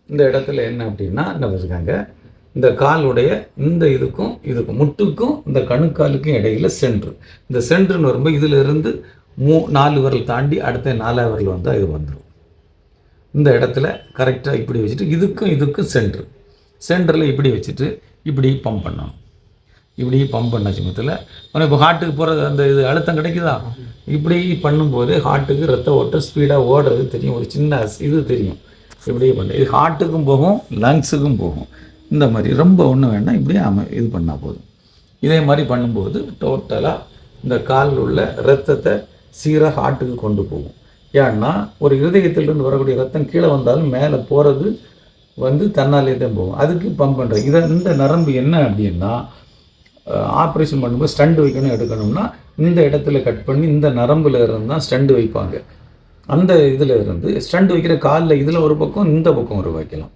இந்த இடத்துல என்ன அப்படின்னா என்ன வச்சுருக்காங்க, இந்த காலுடைய இந்த இதுக்கும் முட்டுக்கும் இந்த கணுக்காலுக்கும் இடையில சென்ட்ரு. இந்த சென்ட்ருன்னு வரும்போது இதிலிருந்து 4 விரல் தாண்டி அடுத்த 4ஆவது விரல் வந்தால் இது வந்துடும். இந்த இடத்துல கரெக்டாக இப்படி வச்சுட்டு இதுக்கும் சென்டரில் இப்படி வச்சுட்டு இப்படி பம்ப் பண்ணணும். இப்படி பம்ப் பண்ண சமயத்தில் இப்போ ஹார்ட்டுக்கு போகிறது அந்த இது அழுத்தம் கிடைக்குதா, இப்படி பண்ணும்போது ஹார்ட்டுக்கு ரத்த ஓட்டம் ஸ்பீடாக ஓடுறது தெரியும். ஒரு சின்ன இது தெரியும். இப்படியே பண்ண இது ஹார்ட்டுக்கும் போகும், லங்ஸுக்கும் போகும். இந்த மாதிரி ரொம்ப ஒன்றும் வேண்டாம், இப்படியே இது பண்ணால் போதும். இதே மாதிரி பண்ணும்போது டோட்டலாக இந்த காலில் உள்ள ரத்தத்தை சீராக ஹார்ட்டுக்கு கொண்டு போகும். ஏன்னா ஒரு இருதயத்திலிருந்து வரக்கூடிய ரத்தம் கீழே வந்தாலும் மேலே போகிறது தன்னாலே தான் போகும். அதுக்கு பம்ப் பண்ணுறது இந்த நரம்பு என்ன அப்படின்னா, ஆப்ரேஷன் பண்ணும்போது ஸ்டண்ட் வைக்கணும் எடுக்கணும்னா இந்த இடத்துல கட் பண்ணி இந்த நரம்பில் இருந்து தான் ஸ்டண்ட் வைப்பாங்க. அந்த இதில் இருந்து ஸ்டண்ட் வைக்கிற காலில் இதில் ஒரு பக்கம் இந்த பக்கம் ஒரு வைக்கலாம்.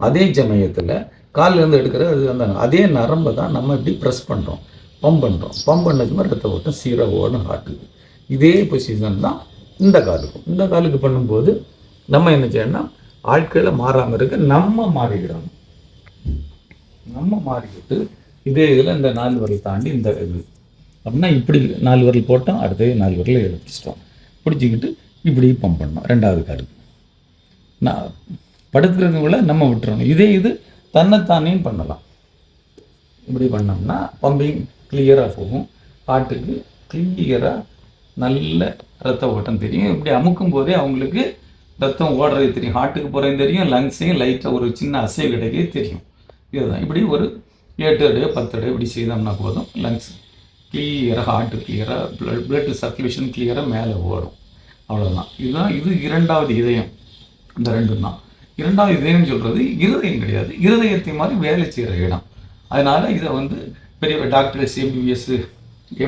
அதே சமயத்தில் காலில் இருந்து எடுக்கிற அதே நரம்பை தான் நம்ம இப்படி ப்ரெஸ் பண்ணுறோம், பம்ப் பண்ணதுமே ரத்த ஓட்டம் சீராக ஓடும் ஹார்ட்டுக்கு. இதே பொசிஷன் தான் இந்த காலுக்கு பண்ணும்போது நம்ம என்ன செய்யணும்னா ஆட்களை மாறாமல் இருக்க நம்ம மாறிக்கிட்டு இதே இதில் இந்த 4 விரல் தாண்டி இந்த இது அப்படின்னா இப்படி 4 விரல் போட்டோம், அடுத்தது 4 விரல் பிடிச்சிட்டோம், பிடிச்சிக்கிட்டு இப்படி பம்ப் பண்ணோம். 2வது காலுக்கு நான் படுத்துக்கிறவங்கள நம்ம விட்டுறணும். இதே இது தன்னைத்தானேயும் பண்ணலாம். இப்படி பண்ணோம்னா பம்பிங் கிளியராக போகும், ஹார்ட்டுக்கு கிளியராக நல்ல ரத்த ஓட்டம் தெரியும். இப்படி அமுக்கும் போதே அவங்களுக்கு ரத்தம் ஓடுறது தெரியும், ஹார்ட்டுக்கு போகிறது தெரியும், லங்ஸையும் லைட்டாக ஒரு சின்ன அசைவு கிடைக்க தெரியும். இதுதான் இப்படி ஒரு 8 தடவை 10 தடவை இப்படி செய்தோம்னா போதும், லங்ஸ் கிளியராக ஹார்ட்டு கிளியராக பிளட் சர்க்குலேஷன் கிளியராக மேலே ஓடும். அவ்வளோதான். இது 2வது இதயம். இந்த 2 தான் 2வது இதயம் சொல்கிறது. இருதயம் கிடையாது, இருதயத்தை மாதிரி வேலை செய்கிற இடம். அதனால் இதை பெரிய டாக்டர்ஸ் MBBS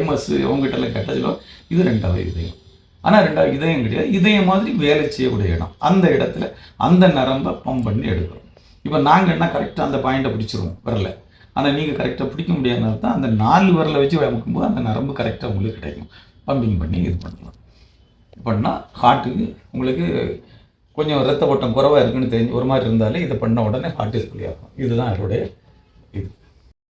MS அவங்ககிட்டலாம் கேட்டதில் இது 2வது இதயம். ஆனால் 2வது இதயம் கிடையாது, இதயம் மாதிரி வேலை செய்யக்கூடிய இடம். அந்த இடத்துல அந்த நரம்பை பம்ப் பண்ணி எடுக்கிறோம். இப்போ நாங்கள் என்ன கரெக்டாக அந்த பாயிண்ட்டை பிடிச்சிருவோம் விரலை, ஆனால் நீங்கள் கரெக்டாக பிடிக்க முடியாதனால தான் அந்த 4 விரலை வச்சு அமுக்கும்போது அந்த நரம்பு கரெக்டாக உங்களுக்கு கிடைக்கும். பம்பிங் பண்ணி இது பண்ணலாம். பண்ணால் ஹார்ட்டுக்கு உங்களுக்கு கொஞ்சம் ரத்த ஓட்டம் குறைவாக இருக்குன்னு தெரிஞ்சு ஒரு மாதிரி இருந்தாலே இதை பண்ண உடனே ஹார்ட் கிளியர் ஆகும். இதுதான் அதோடைய இது.